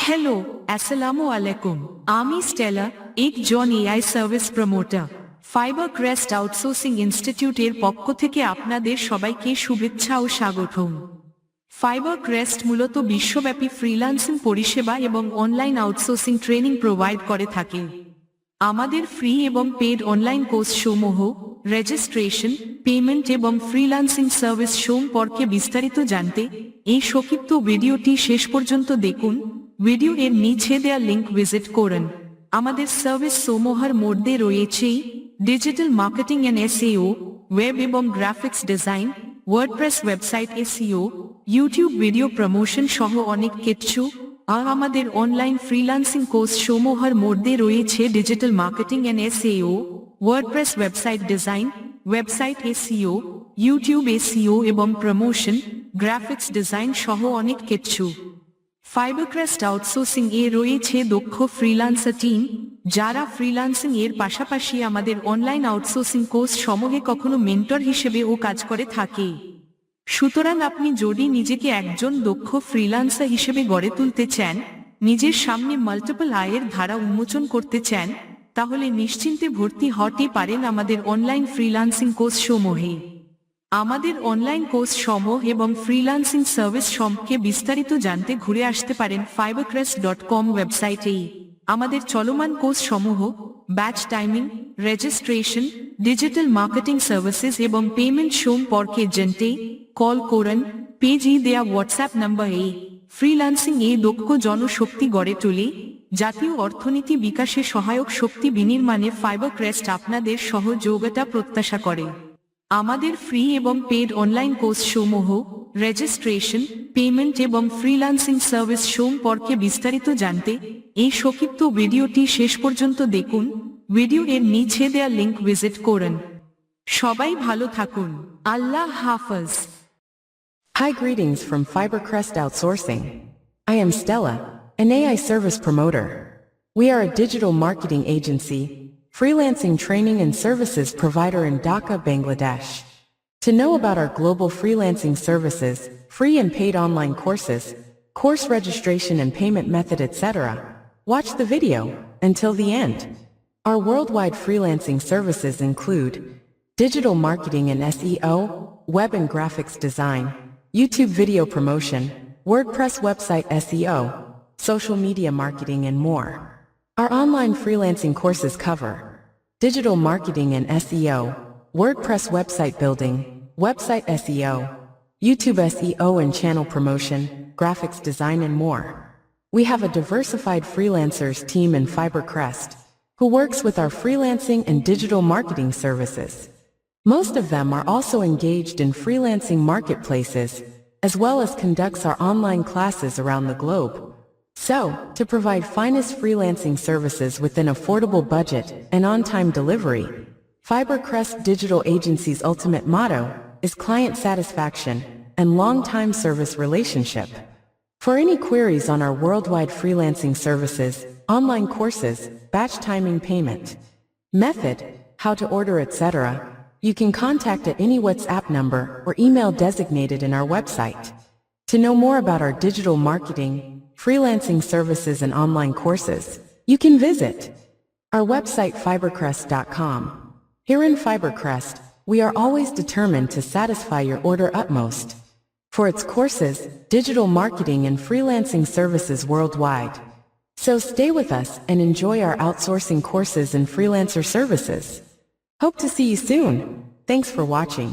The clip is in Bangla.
হ্যালো, আসসালামু আলাইকুম। আমি স্টেলা, একজন AI service promoter. Fibre crest outsourcing ইনস্টিটিউটের পক্ষ থেকে আপনাদের সবাইকে শুভেচ্ছা ও স্বাগতম। ফাইবার ক্রেস্ট মূলত বিশ্বব্যাপী ফ্রিল্যান্সিং পরিষেবা এবং অনলাইন আউটসোর্সিং ট্রেনিং প্রোভাইড করে থাকে। আমাদের ফ্রি এবং পেড অনলাইন কোর্স সমূহ রেজিস্ট্রেশন, পেমেন্ট এবং ফ্রিল্যান্সিং সার্ভিস সম্পর্কে বিস্তারিত জানতে এই সংক্ষিপ্ত ভিডিওটি শেষ পর্যন্ত দেখুন। ভিডিও এর নিচে দেয়া লিংক ভিজিট করুন। আমাদের সার্ভিস সমূহের মধ্যে রয়েছে digital marketing and SEO, web এবং graphics design, WordPress website SEO, YouTube video promotion সহ অনেক কিছু। আর আমাদের অনলাইন ফ্রিল্যান্সিং কোর্স সমূহের মধ্যে রয়েছে digital marketing and SEO, WordPress website design, website SEO, YouTube SEO এবং প্রমোশন, গ্রাফিক্স ডিজাইন সহ অনেক কিছু। ফাইবারক্রেস্ট আউটসোর্সিং এ রয়েছে দক্ষ ফ্রিল্যান্সার টিম, যারা ফ্রিল্যান্সিং এর পাশাপাশি আমাদের অনলাইন আউটসোর্সিং কোর্স সমূহে কখনো মেন্টর হিসেবেও কাজ করে থাকে। সুতরাং আপনি যদি নিজেকে একজন দক্ষ ফ্রিল্যান্সার হিসেবে গড়ে তুলতে চান, নিজের সামনে মাল্টিপল আয়ের ধারা উন্মোচন করতে চান, তাহলে নিশ্চিন্তে ভর্তি হতে পারেন আমাদের অনলাইন ফ্রিল্যান্সিং কোর্স সমূহে। আমাদের অনলাইন কোর্স সমূহ এবং ফ্রিল্যান্সিং সার্ভিস সম্পর্কে বিস্তারিত জানতে ঘুরে আসতে পারেন fibercrest.com ওয়েবসাইটেই। আমাদের চলমান কোর্স সমূহ, batch timing, registration, digital marketing services এবং পেমেন্ট সম্পর্কে জানতে কল করুন পেজে দেয়া হোয়াটসঅ্যাপ নম্বরে। ফ্রিল্যান্সিং এ দক্ষ জনশক্তি গড়ে তোলে জাতীয় অর্থনীতি বিকাশে সহায়ক শক্তি বিনির্মাণে ফাইবারক্রেস্ট আপনাদের সহযোগিতা প্রত্যাশা করে। আমাদের ফ্রি এবং পেড অনলাইন কোর্স সমূহ, রেজিস্ট্রেশন, পেমেন্ট এবং ফ্রিল্যান্সিং সার্ভিস সম্পর্কে বিস্তারিত জানতে এই সংক্ষিপ্ত ভিডিওটি শেষ পর্যন্ত দেখুন। ভিডিও এর নিচে দেয়া লিংক ভিজিট করুন। সবাই ভালো থাকুন। আল্লাহ হাফেজ। Hi, greetings from FiberCrest Outsourcing. I am Stella, an AI service promoter. We are a digital marketing agency, freelancing training and services provider in Dhaka, Bangladesh. To know about our global freelancing services, free and paid online courses, course registration and payment method, etc., watch the video until the end. Our worldwide freelancing services include digital marketing and SEO, web and graphics design, YouTube video promotion, WordPress website SEO, social media marketing and more. Our online freelancing courses cover digital marketing and SEO, WordPress website building, website SEO, YouTube SEO and channel promotion, graphics design and more. We have a diversified freelancers team in FiberCrest who works with our freelancing and digital marketing services. Most of them are also engaged in freelancing marketplaces, as well as conducts our online classes around the globe. So, to provide finest freelancing services within affordable budget and on-time delivery, FiberCrest Digital Agency's ultimate motto is client satisfaction and long-time service relationship. For any queries on our worldwide freelancing services, online courses, batch timing payment method, how to order, etc., you can contact at any WhatsApp number or email designated in our website. To know more about our digital marketing, freelancing services and online courses, you can visit our website fibercrest.com. Here in FiberCrest, we are always determined to satisfy your order utmost for its courses, digital marketing and freelancing services worldwide. So stay with us and enjoy our outsourcing courses and freelancer services. Hope to see you soon. Thanks for watching.